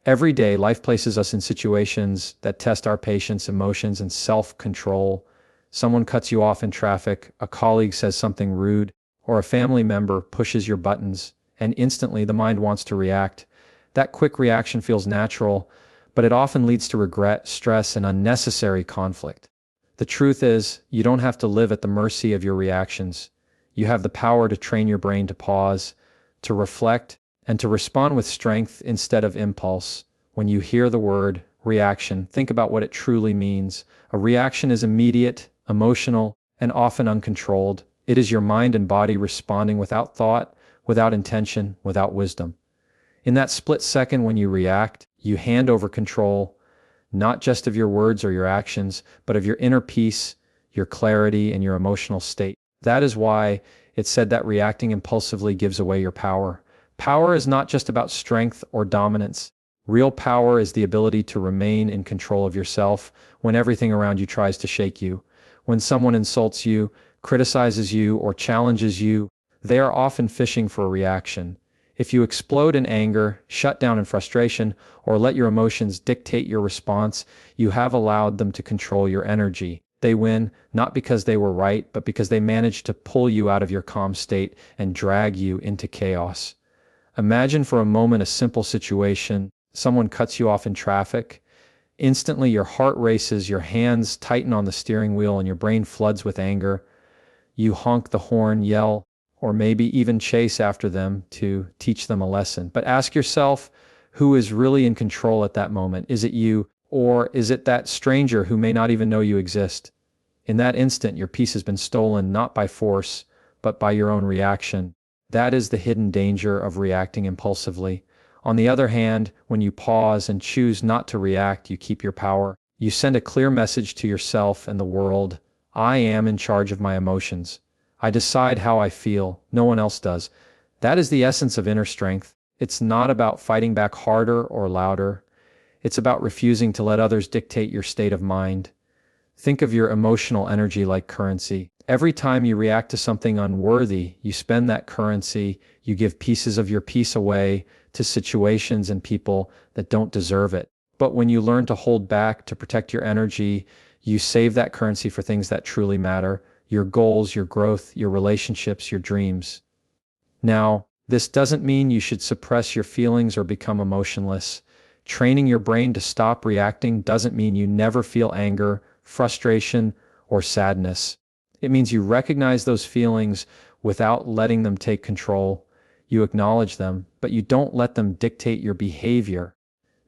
Every day, life places us in situations that test our patience, emotions, and self-control. Someone cuts you off in traffic, a colleague says something rude, or a family member pushes your buttons, and instantly the mind wants to react. That quick reaction feels natural, but it often leads to regret, stress, and unnecessary conflict. The truth is, you don't have to live at the mercy of your reactions. You have the power to train your brain to pause, to reflect, and to respond with strength instead of impulse. When you hear the word reaction, think about what it truly means. A reaction is immediate, emotional, and often uncontrolled. It is your mind and body responding without thought, without intention, without wisdom. In that split second when you react, you hand over control, not just of your words or your actions, but of your inner peace, your clarity, and your emotional state. That is why it's said that reacting impulsively gives away your power. Power is not just about strength or dominance. Real power is the ability to remain in control of yourself when everything around you tries to shake you. When someone insults you, criticizes you, or challenges you, they are often fishing for a reaction. If you explode in anger, shut down in frustration, or let your emotions dictate your response, you have allowed them to control your energy. They win, not because they were right, but because they managed to pull you out of your calm state and drag you into chaos. Imagine for a moment a simple situation. Someone cuts you off in traffic. Instantly your heart races, your hands tighten on the steering wheel, and your brain floods with anger. You honk the horn, yell, or maybe even chase after them to teach them a lesson. But ask yourself, who is really in control at that moment? Is it you, or is it that stranger who may not even know you exist? In that instant, your peace has been stolen not by force, but by your own reaction. That is the hidden danger of reacting impulsively. On the other hand, when you pause and choose not to react, you keep your power. You send a clear message to yourself and the world. I am in charge of my emotions. I decide how I feel. No one else does. That is the essence of inner strength. It's not about fighting back harder or louder. It's about refusing to let others dictate your state of mind. Think of your emotional energy like currency. Every time you react to something unworthy, you spend that currency, you give pieces of your peace away to situations and people that don't deserve it. But when you learn to hold back to protect your energy, you save that currency for things that truly matter, your goals, your growth, your relationships, your dreams. Now, this doesn't mean you should suppress your feelings or become emotionless. Training your brain to stop reacting doesn't mean you never feel anger, frustration, or sadness. It means you recognize those feelings without letting them take control. You acknowledge them, but you don't let them dictate your behavior.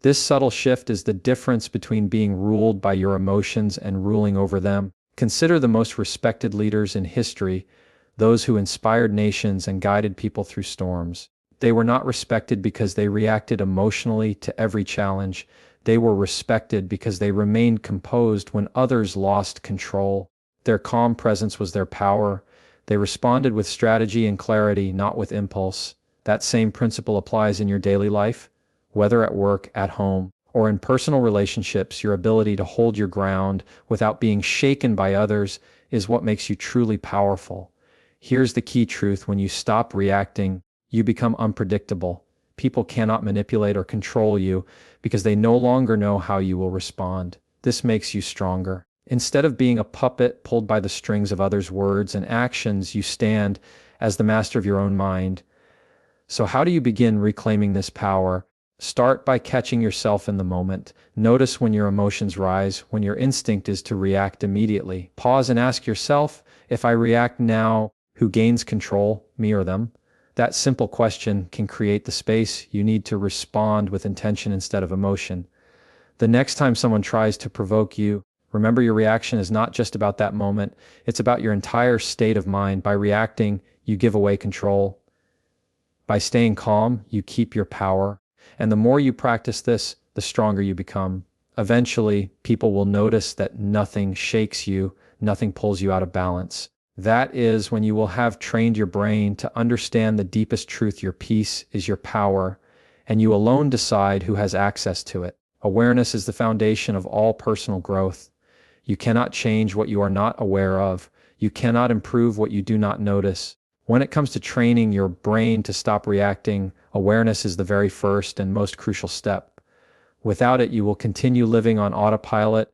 This subtle shift is the difference between being ruled by your emotions and ruling over them. Consider the most respected leaders in history, those who inspired nations and guided people through storms. They were not respected because they reacted emotionally to every challenge. They were respected because they remained composed when others lost control. Their calm presence was their power. They responded with strategy and clarity, not with impulse. That same principle applies in your daily life, whether at work, at home, or in personal relationships. Your ability to hold your ground without being shaken by others is what makes you truly powerful. Here's the key truth: when you stop reacting, you become unpredictable. People cannot manipulate or control you because they no longer know how you will respond. This makes you stronger. Instead of being a puppet pulled by the strings of others' words and actions, you stand as the master of your own mind. So how do you begin reclaiming this power? Start by catching yourself in the moment. Notice when your emotions rise, when your instinct is to react immediately. Pause and ask yourself, if I react now, who gains control, me or them? That simple question can create the space you need to respond with intention instead of emotion. The next time someone tries to provoke you, remember your reaction is not just about that moment, it's about your entire state of mind. By reacting, you give away control. By staying calm, you keep your power. And the more you practice this, the stronger you become. Eventually, people will notice that nothing shakes you, nothing pulls you out of balance. That is when you will have trained your brain to understand the deepest truth: your peace is your power, and you alone decide who has access to it. Awareness is the foundation of all personal growth. You cannot change what you are not aware of. You cannot improve what you do not notice. When it comes to training your brain to stop reacting, awareness is the very first and most crucial step. Without it, you will continue living on autopilot,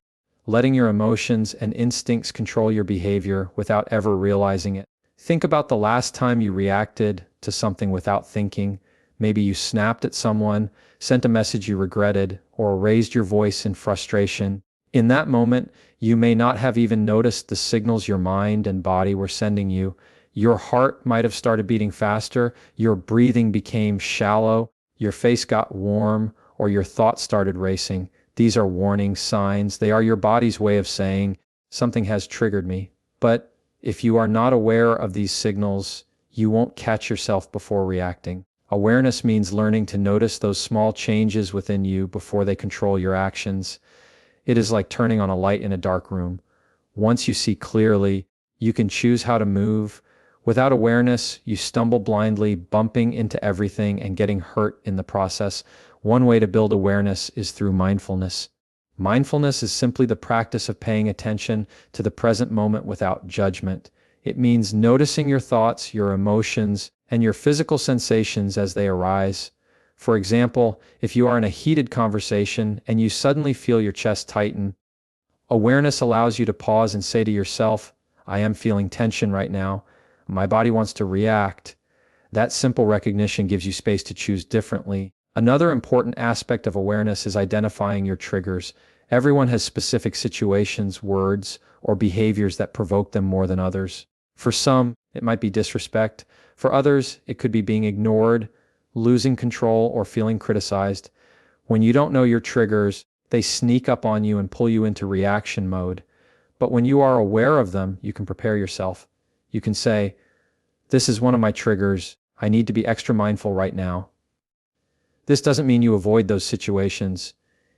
letting your emotions and instincts control your behavior without ever realizing it. Think about the last time you reacted to something without thinking. Maybe you snapped at someone, sent a message you regretted, or raised your voice in frustration. In that moment, you may not have even noticed the signals your mind and body were sending you. Your heart might have started beating faster, your breathing became shallow, your face got warm, or your thoughts started racing. These are warning signs. They are your body's way of saying, something has triggered me. But if you are not aware of these signals, you won't catch yourself before reacting. Awareness means learning to notice those small changes within you before they control your actions. It is like turning on a light in a dark room. Once you see clearly, you can choose how to move. Without awareness, you stumble blindly, bumping into everything and getting hurt in the process. One way to build awareness is through mindfulness. Mindfulness is simply the practice of paying attention to the present moment without judgment. It means noticing your thoughts, your emotions, and your physical sensations as they arise. For example, if you are in a heated conversation and you suddenly feel your chest tighten, awareness allows you to pause and say to yourself, I am feeling tension right now. My body wants to react. That simple recognition gives you space to choose differently. Another important aspect of awareness is identifying your triggers. Everyone has specific situations, words, or behaviors that provoke them more than others. For some, it might be disrespect. For others, it could be being ignored, losing control, or feeling criticized. When you don't know your triggers, they sneak up on you and pull you into reaction mode. But when you are aware of them, you can prepare yourself. You can say, this is one of my triggers. I need to be extra mindful right now. This doesn't mean you avoid those situations.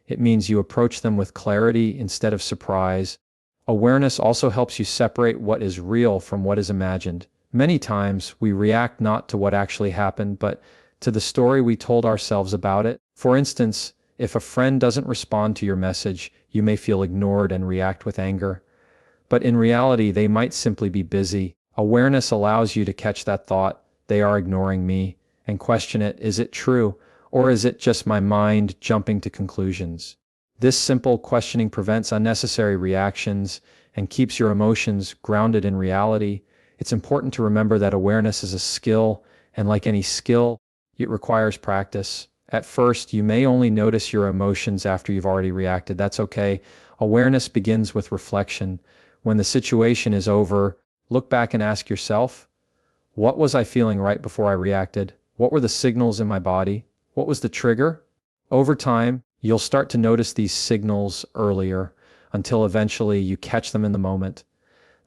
It means you approach them with clarity instead of surprise. Awareness also helps you separate what is real from what is imagined. Many times, we react not to what actually happened, but to the story we told ourselves about it. For instance, if a friend doesn't respond to your message, you may feel ignored and react with anger. But in reality, they might simply be busy. Awareness allows you to catch that thought, they are ignoring me, and question it, is it true? Or is it just my mind jumping to conclusions? This simple questioning prevents unnecessary reactions and keeps your emotions grounded in reality. It's important to remember that awareness is a skill, and like any skill, it requires practice. At first, you may only notice your emotions after you've already reacted. That's okay. Awareness begins with reflection. When the situation is over, look back and ask yourself, what was I feeling right before I reacted? What were the signals in my body? What was the trigger? Over time, you'll start to notice these signals earlier until eventually you catch them in the moment.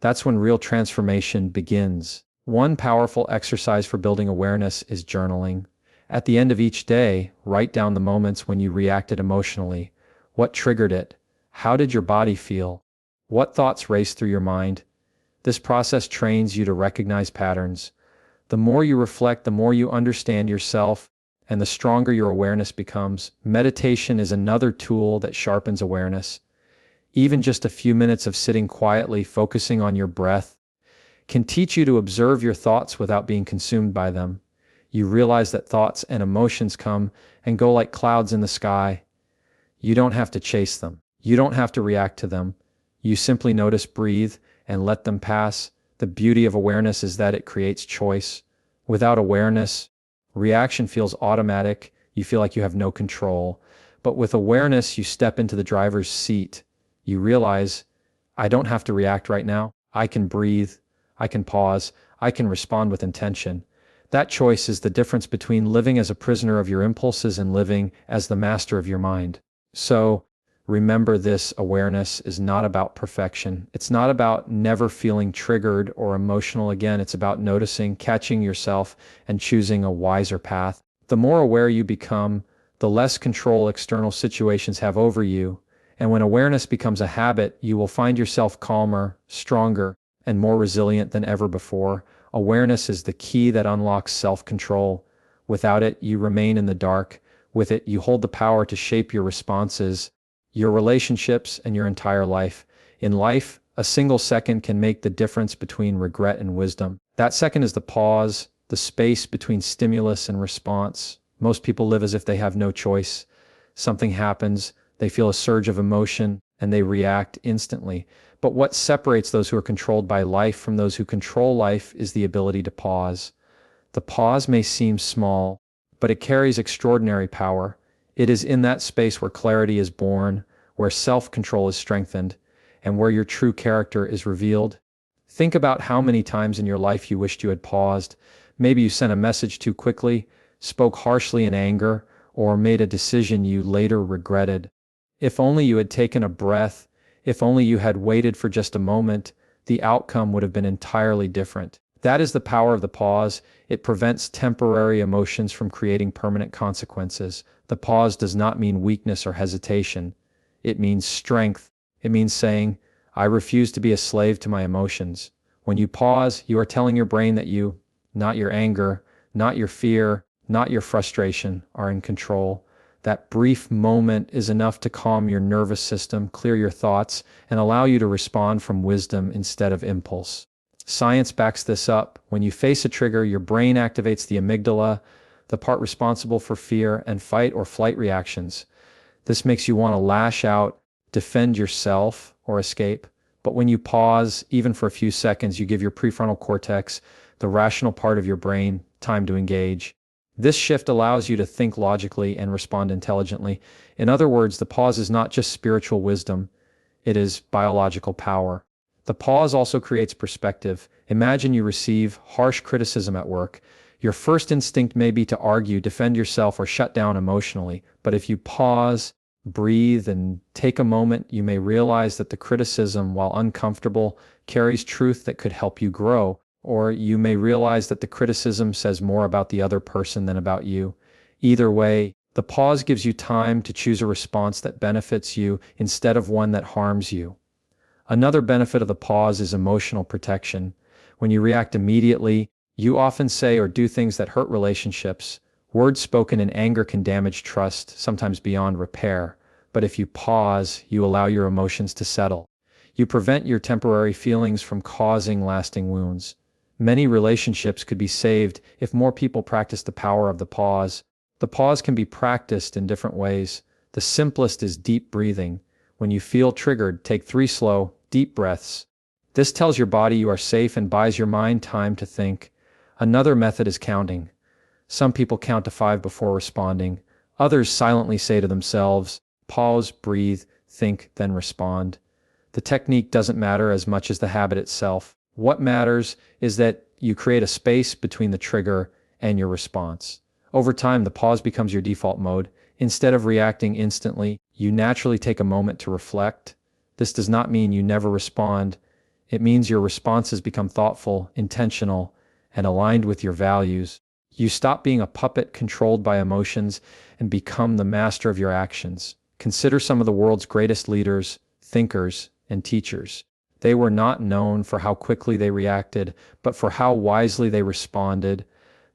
That's when real transformation begins. One powerful exercise for building awareness is journaling. At the end of each day, write down the moments when you reacted emotionally. What triggered it? How did your body feel? What thoughts raced through your mind? This process trains you to recognize patterns. The more you reflect, the more you understand yourself, and the stronger your awareness becomes. Meditation is another tool that sharpens awareness. Even just a few minutes of sitting quietly, focusing on your breath, can teach you to observe your thoughts without being consumed by them. You realize that thoughts and emotions come and go like clouds in the sky. You don't have to chase them. You don't have to react to them. You simply notice, breathe, and let them pass. The beauty of awareness is that it creates choice. Without awareness, reaction feels automatic. You feel like you have no control. But with awareness, you step into the driver's seat. You realize, I don't have to react right now. I can breathe. I can pause. I can respond with intention. That choice is the difference between living as a prisoner of your impulses and living as the master of your mind. So, remember this, awareness is not about perfection. It's not about never feeling triggered or emotional again. It's about noticing, catching yourself, and choosing a wiser path. The more aware you become, the less control external situations have over you. And when awareness becomes a habit, you will find yourself calmer, stronger, and more resilient than ever before. Awareness is the key that unlocks self-control. Without it, you remain in the dark. With it, you hold the power to shape your responses, your relationships, and your entire life. In life, a single second can make the difference between regret and wisdom. That second is the pause, the space between stimulus and response. Most people live as if they have no choice. Something happens, they feel a surge of emotion, and they react instantly. But what separates those who are controlled by life from those who control life is the ability to pause. The pause may seem small, but it carries extraordinary power. It is in that space where clarity is born, where self-control is strengthened, and where your true character is revealed. Think about how many times in your life you wished you had paused. Maybe you sent a message too quickly, spoke harshly in anger, or made a decision you later regretted. If only you had taken a breath, if only you had waited for just a moment, the outcome would have been entirely different. That is the power of the pause. It prevents temporary emotions from creating permanent consequences. The pause does not mean weakness or hesitation. It means strength. It means saying, I refuse to be a slave to my emotions. When you pause, you are telling your brain that you, not your anger, not your fear, not your frustration, are in control. That brief moment is enough to calm your nervous system, clear your thoughts, and allow you to respond from wisdom instead of impulse. Science backs this up. When you face a trigger, your brain activates the amygdala, the part responsible for fear and fight or flight reactions. This makes you want to lash out, defend yourself, or escape. But when you pause, even for a few seconds, you give your prefrontal cortex, the rational part of your brain, time to engage. This shift allows you to think logically and respond intelligently. In other words, the pause is not just spiritual wisdom, it is biological power. The pause also creates perspective. Imagine you receive harsh criticism at work. Your first instinct may be to argue, defend yourself, or shut down emotionally. But if you pause, breathe, and take a moment, you may realize that the criticism, while uncomfortable, carries truth that could help you grow. Or you may realize that the criticism says more about the other person than about you. Either way, the pause gives you time to choose a response that benefits you instead of one that harms you. Another benefit of the pause is emotional protection. When you react immediately, you often say or do things that hurt relationships. Words spoken in anger can damage trust, sometimes beyond repair. But if you pause, you allow your emotions to settle. You prevent your temporary feelings from causing lasting wounds. Many relationships could be saved if more people practice the power of the pause. The pause can be practiced in different ways. The simplest is deep breathing. When you feel triggered, take 3 slow, deep breaths. This tells your body you are safe and buys your mind time to think. Another method is counting. Some people count to 5 before responding. Others silently say to themselves, pause, breathe, think, then respond. The technique doesn't matter as much as the habit itself. What matters is that you create a space between the trigger and your response. Over time, the pause becomes your default mode. Instead of reacting instantly, you naturally take a moment to reflect. This does not mean you never respond. It means your responses become thoughtful, intentional, and aligned with your values. You stop being a puppet controlled by emotions and become the master of your actions. Consider some of the world's greatest leaders, thinkers, and teachers. They were not known for how quickly they reacted, but for how wisely they responded.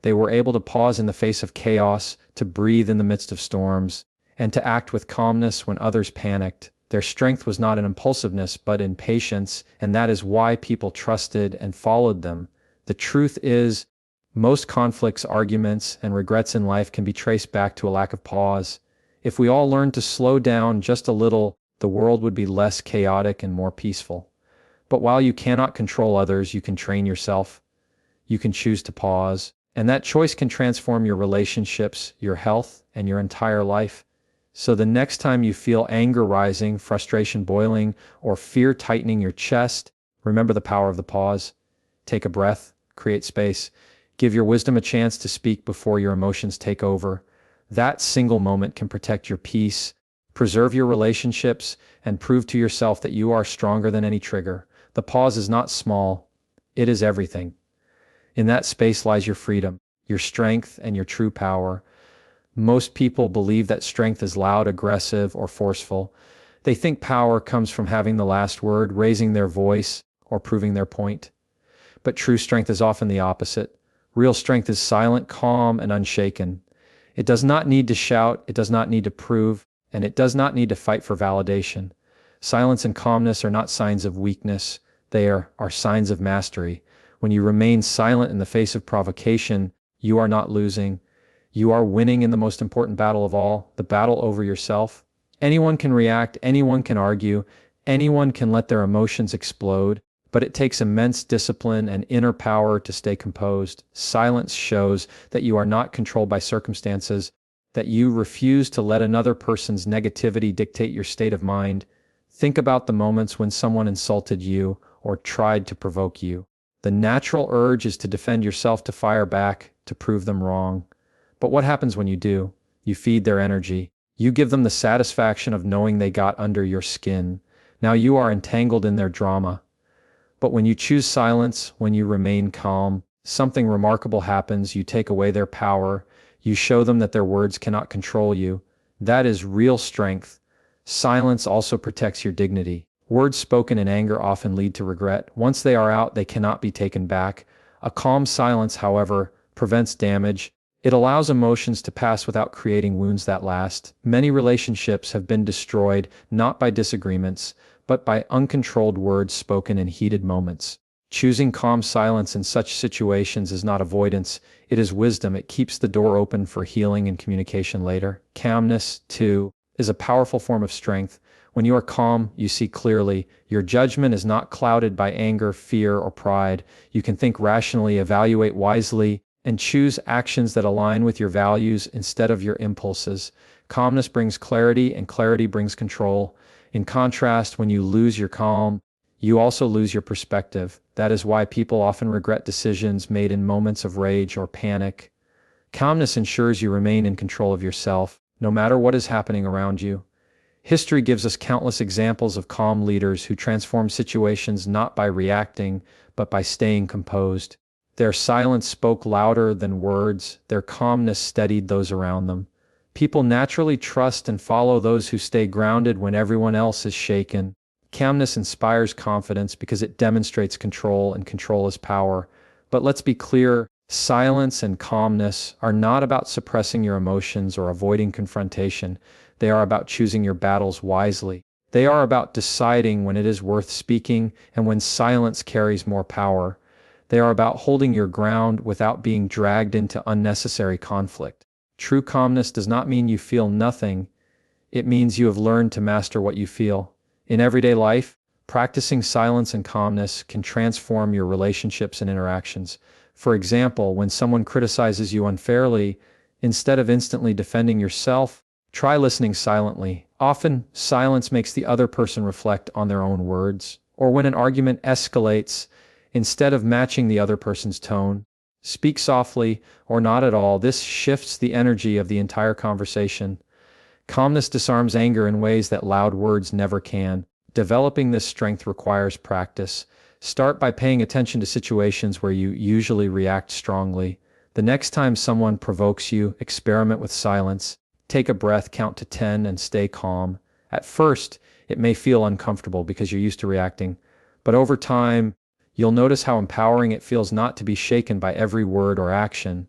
They were able to pause in the face of chaos, to breathe in the midst of storms, and to act with calmness when others panicked. Their strength was not in impulsiveness, but in patience, and that is why people trusted and followed them. The truth is, most conflicts, arguments, and regrets in life can be traced back to a lack of pause. If we all learned to slow down just a little, the world would be less chaotic and more peaceful. But while you cannot control others, you can train yourself. You can choose to pause, and that choice can transform your relationships, your health, and your entire life. So the next time you feel anger rising, frustration boiling, or fear tightening your chest, remember the power of the pause. Take a breath, create space, give your wisdom a chance to speak before your emotions take over. That single moment can protect your peace, preserve your relationships, and prove to yourself that you are stronger than any trigger. The pause is not small, it is everything. In that space lies your freedom, your strength, and your true power. Most people believe that strength is loud, aggressive, or forceful. They think power comes from having the last word, raising their voice, or proving their point. But true strength is often the opposite. Real strength is silent, calm, and unshaken. It does not need to shout, it does not need to prove, and it does not need to fight for validation. Silence and calmness are not signs of weakness, they are signs of mastery. When you remain silent in the face of provocation, you are not losing, You are winning in the most important battle of all, the battle over yourself. Anyone can react, anyone can argue, anyone can let their emotions explode, but it takes immense discipline and inner power to stay composed. Silence shows that you are not controlled by circumstances, that you refuse to let another person's negativity dictate your state of mind. Think about the moments when someone insulted you or tried to provoke you. The natural urge is to defend yourself, to fire back, to prove them wrong. But what happens when you do? You feed their energy. You give them the satisfaction of knowing they got under your skin. Now you are entangled in their drama. But when you choose silence, when you remain calm, something remarkable happens. You take away their power. You show them that their words cannot control you. That is real strength. Silence also protects your dignity. Words spoken in anger often lead to regret. Once they are out, they cannot be taken back. A calm silence, however, prevents damage. It allows emotions to pass without creating wounds that last. Many relationships have been destroyed not by disagreements, but by uncontrolled words spoken in heated moments. Choosing calm silence in such situations is not avoidance, it is wisdom. It keeps the door open for healing and communication later. Calmness, too, is a powerful form of strength. When you are calm, you see clearly. Your judgment is not clouded by anger, fear, or pride. You can think rationally, evaluate wisely, and choose actions that align with your values instead of your impulses. Calmness brings clarity, and clarity brings control. In contrast, when you lose your calm, you also lose your perspective. That is why people often regret decisions made in moments of rage or panic. Calmness ensures you remain in control of yourself, no matter what is happening around you. History gives us countless examples of calm leaders who transform situations not by reacting, but by staying composed. Their silence spoke louder than words. Their calmness steadied those around them. People naturally trust and follow those who stay grounded when everyone else is shaken. Calmness inspires confidence because it demonstrates control, and control is power. But let's be clear, silence and calmness are not about suppressing your emotions or avoiding confrontation. They are about choosing your battles wisely. They are about deciding when it is worth speaking and when silence carries more power. They are about holding your ground without being dragged into unnecessary conflict. True calmness does not mean you feel nothing. It means you have learned to master what you feel. In everyday life, practicing silence and calmness can transform your relationships and interactions. For example, when someone criticizes you unfairly, instead of instantly defending yourself, try listening silently. Often, silence makes the other person reflect on their own words. Or when an argument escalates, instead of matching the other person's tone, speak softly or not at all. This shifts the energy of the entire conversation. Calmness disarms anger in ways that loud words never can. Developing this strength requires practice. Start by paying attention to situations where you usually react strongly. The next time someone provokes you, experiment with silence. Take a breath, count to 10, and stay calm. At first, it may feel uncomfortable because you're used to reacting, but over time, you'll notice how empowering it feels not to be shaken by every word or action.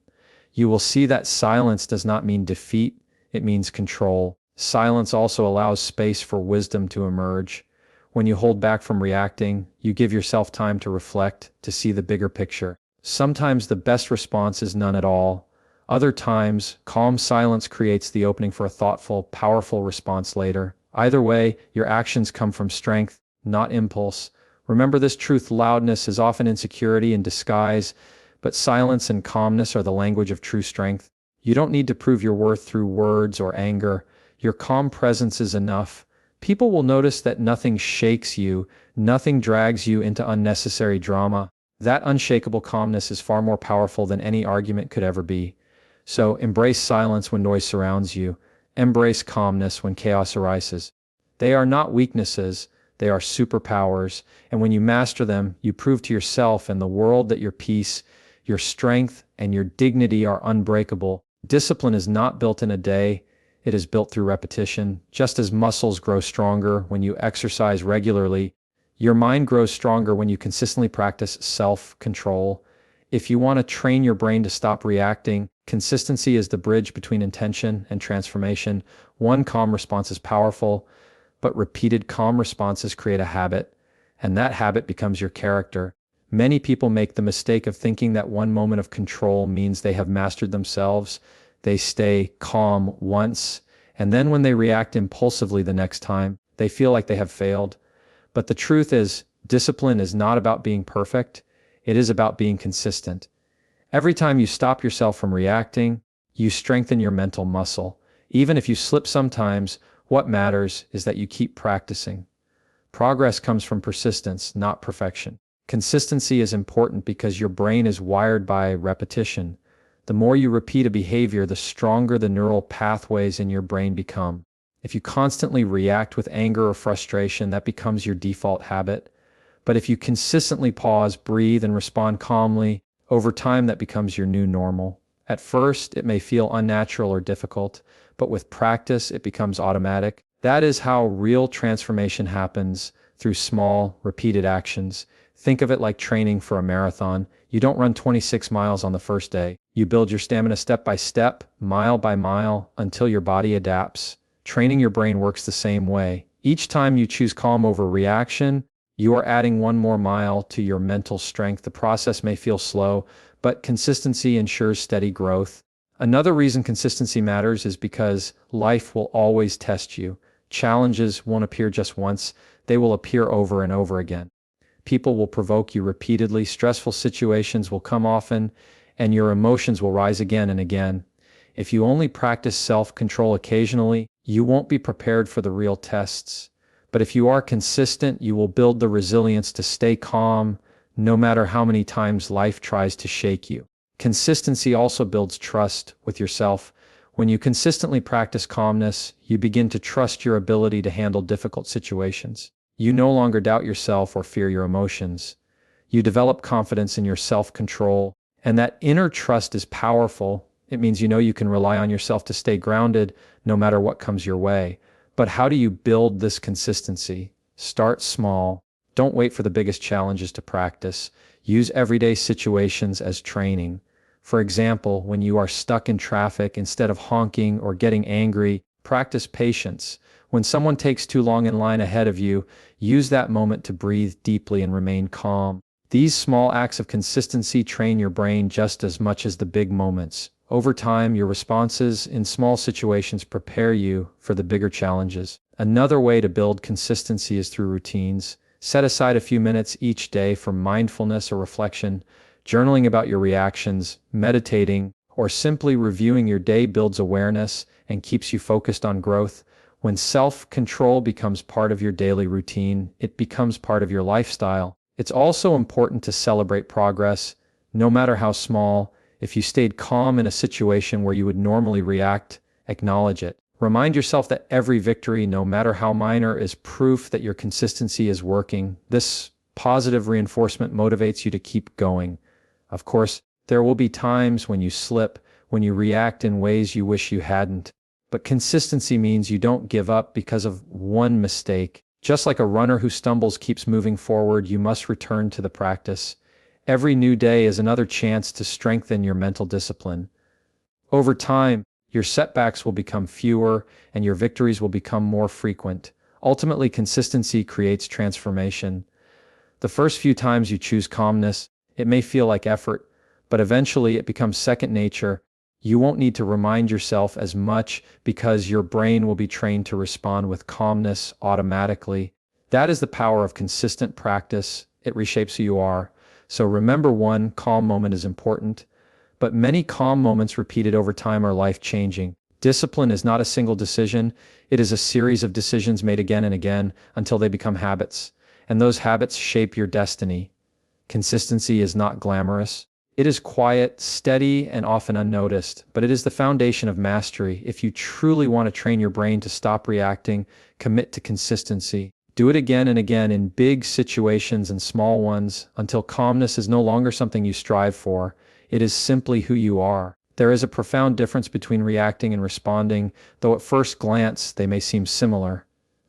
You will see that silence does not mean defeat, it means control. Silence also allows space for wisdom to emerge. When you hold back from reacting, you give yourself time to reflect, to see the bigger picture. Sometimes the best response is none at all. Other times, calm silence creates the opening for a thoughtful, powerful response later. Either way, your actions come from strength, not impulse. Remember this truth: loudness is often insecurity in disguise, but silence and calmness are the language of true strength. You don't need to prove your worth through words or anger. Your calm presence is enough. People will notice that nothing shakes you, nothing drags you into unnecessary drama. That unshakable calmness is far more powerful than any argument could ever be. So embrace silence when noise surrounds you. Embrace calmness when chaos arises. They are not weaknesses, they are superpowers, and when you master them, you prove to yourself and the world that your peace, your strength, and your dignity are unbreakable. Discipline is not built in a day, it is built through repetition. Just as muscles grow stronger when you exercise regularly, your mind grows stronger when you consistently practice self-control. If you want to train your brain to stop reacting, consistency is the bridge between intention and transformation. One calm response is powerful, but repeated calm responses create a habit, and that habit becomes your character. Many people make the mistake of thinking that one moment of control means they have mastered themselves. They stay calm once, and then when they react impulsively the next time, they feel like they have failed. But the truth is, discipline is not about being perfect. It is about being consistent. Every time you stop yourself from reacting, you strengthen your mental muscle. Even if you slip sometimes, what matters is that you keep practicing. Progress comes from persistence, not perfection. Consistency is important because your brain is wired by repetition. The more you repeat a behavior, the stronger the neural pathways in your brain become. If you constantly react with anger or frustration, that becomes your default habit. But if you consistently pause, breathe, and respond calmly, over time that becomes your new normal. At first, it may feel unnatural or difficult, but with practice, it becomes automatic. That is how real transformation happens, through small, repeated actions. Think of it like training for a marathon. You don't run 26 miles on the first day. You build your stamina step by step, mile by mile, until your body adapts. Training your brain works the same way. Each time you choose calm over reaction, you are adding one more mile to your mental strength. The process may feel slow, but consistency ensures steady growth. Another reason consistency matters is because life will always test you. Challenges won't appear just once, they will appear over and over again. People will provoke you repeatedly, stressful situations will come often, and your emotions will rise again and again. If you only practice self-control occasionally, you won't be prepared for the real tests. But if you are consistent, you will build the resilience to stay calm, no matter how many times life tries to shake you. Consistency also builds trust with yourself. When you consistently practice calmness, you begin to trust your ability to handle difficult situations. You no longer doubt yourself or fear your emotions. You develop confidence in your self-control, and that inner trust is powerful. It means you know you can rely on yourself to stay grounded no matter what comes your way. But how do you build this consistency? Start small. Don't wait for the biggest challenges to practice. Use everyday situations as training. For example, when you are stuck in traffic, instead of honking or getting angry, practice patience. When someone takes too long in line ahead of you, use that moment to breathe deeply and remain calm. These small acts of consistency train your brain just as much as the big moments. Over time, your responses in small situations prepare you for the bigger challenges. Another way to build consistency is through routines. Set aside a few minutes each day for mindfulness or reflection. Journaling about your reactions, meditating, or simply reviewing your day builds awareness and keeps you focused on growth. When self-control becomes part of your daily routine, it becomes part of your lifestyle. It's also important to celebrate progress, no matter how small. If you stayed calm in a situation where you would normally react, acknowledge it. Remind yourself that every victory, no matter how minor, is proof that your consistency is working. This positive reinforcement motivates you to keep going. Of course, there will be times when you slip, when you react in ways you wish you hadn't. But consistency means you don't give up because of one mistake. Just like a runner who stumbles keeps moving forward, you must return to the practice. Every new day is another chance to strengthen your mental discipline. Over time, your setbacks will become fewer and your victories will become more frequent. Ultimately, consistency creates transformation. The first few times you choose calmness, it may feel like effort, but eventually it becomes second nature. You won't need to remind yourself as much because your brain will be trained to respond with calmness automatically. That is the power of consistent practice. It reshapes who you are. So remember, one calm moment is important, but many calm moments repeated over time are life-changing. Discipline is not a single decision. It is a series of decisions made again and again until they become habits, and those habits shape your destiny. Consistency is not glamorous. It is quiet, steady, and often unnoticed, but it is the foundation of mastery. If you truly want to train your brain to stop reacting, commit to consistency. Do it again and again in big situations and small ones until calmness is no longer something you strive for. It is simply who you are. There is a profound difference between reacting and responding, though at first glance they may seem similar.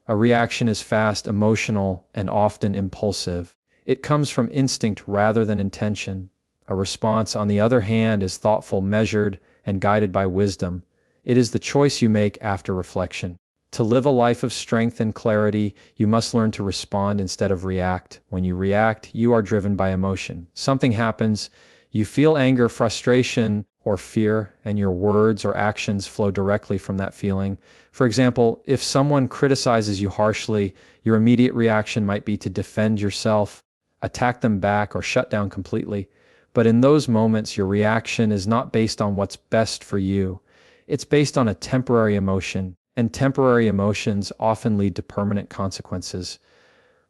A reaction is fast, emotional, and often impulsive. It comes from instinct rather than intention. A response, on the other hand, is thoughtful, measured, and guided by wisdom. It is the choice you make after reflection. To live a life of strength and clarity, you must learn to respond instead of react. When you react, you are driven by emotion. Something happens, you feel anger, frustration, or fear, and your words or actions flow directly from that feeling. For example, if someone criticizes you harshly, your immediate reaction might be to defend yourself, attack them back, or shut down completely. But in those moments, your reaction is not based on what's best for you. It's based on a temporary emotion, and temporary emotions often lead to permanent consequences.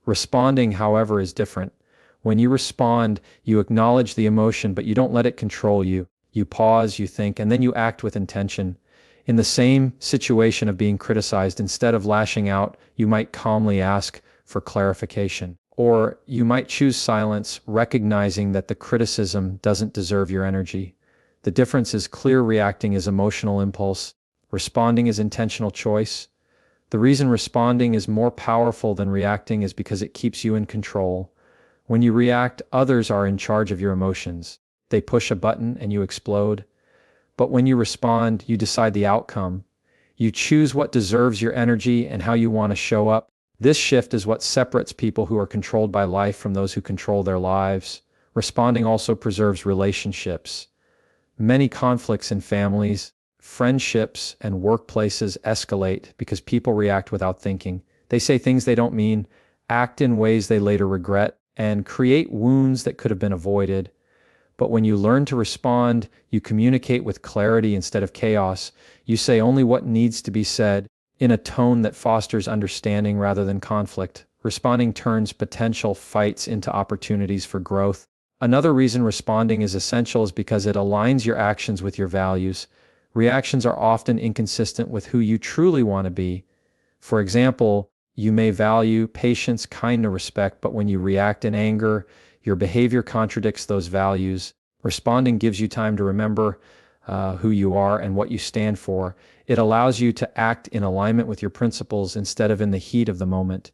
Responding, however, is different. When you respond, you acknowledge the emotion, but you don't let it control you. You pause, you think, and then you act with intention. In the same situation of being criticized, instead of lashing out, you might calmly ask for clarification. Or you might choose silence, recognizing that the criticism doesn't deserve your energy. The difference is clear. Reacting is emotional impulse. Responding is intentional choice. The reason responding is more powerful than reacting is because it keeps you in control. When you react, others are in charge of your emotions. They push a button and you explode. But when you respond, you decide the outcome. You choose what deserves your energy and how you want to show up. This shift is what separates people who are controlled by life from those who control their lives. Responding also preserves relationships. Many conflicts in families, friendships, and workplaces escalate because people react without thinking. They say things they don't mean, act in ways they later regret, and create wounds that could have been avoided. But when you learn to respond, you communicate with clarity instead of chaos. You say only what needs to be said, in a tone that fosters understanding rather than conflict. Responding turns potential fights into opportunities for growth. Another reason responding is essential is because it aligns your actions with your values. Reactions are often inconsistent with who you truly want to be. For example, you may value patience, kindness, respect, but when you react in anger, your behavior contradicts those values. Responding gives you time to remember who you are and what you stand for. It allows you to act in alignment with your principles instead of in the heat of the moment.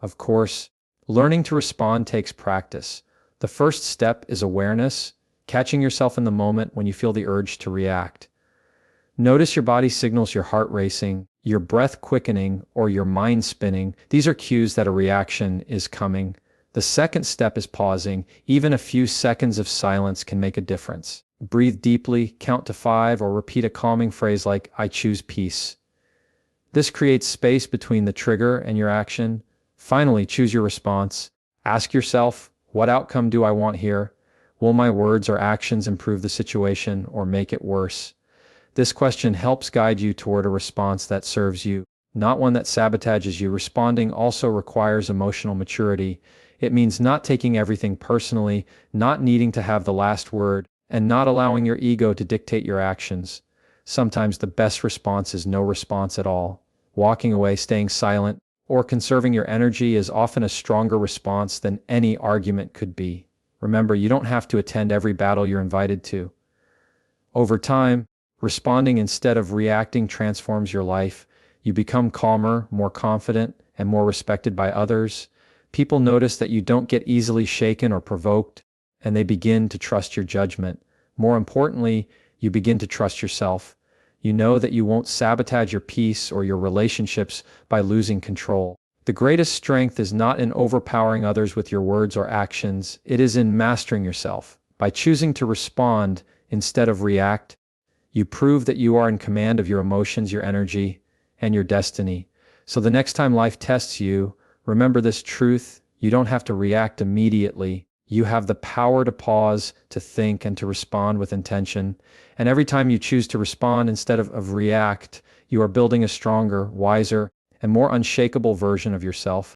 Of course, learning to respond takes practice. The first step is awareness, catching yourself in the moment when you feel the urge to react. Notice your body signals, your heart racing, your breath quickening, or your mind spinning. These are cues that a reaction is coming. The second step is pausing. Even a few seconds of silence can make a difference. Breathe deeply, count to 5, or repeat a calming phrase like, "I choose peace." This creates space between the trigger and your action. Finally, choose your response. Ask yourself, what outcome do I want here? Will my words or actions improve the situation or make it worse? This question helps guide you toward a response that serves you, not one that sabotages you. Responding also requires emotional maturity. It means not taking everything personally, not needing to have the last word, and not allowing your ego to dictate your actions. Sometimes the best response is no response at all. Walking away, staying silent, or conserving your energy is often a stronger response than any argument could be. Remember, you don't have to attend every battle you're invited to. Over time, responding instead of reacting transforms your life. You become calmer, more confident, and more respected by others. People notice that you don't get easily shaken or provoked, and they begin to trust your judgment. More importantly, you begin to trust yourself. You know that you won't sabotage your peace or your relationships by losing control. The greatest strength is not in overpowering others with your words or actions. It is in mastering yourself. By choosing to respond instead of react, you prove that you are in command of your emotions, your energy, and your destiny. So the next time life tests you, remember this truth: you don't have to react immediately. You have the power to pause, to think, and to respond with intention. And every time you choose to respond instead of react, you are building a stronger, wiser, and more unshakable version of yourself.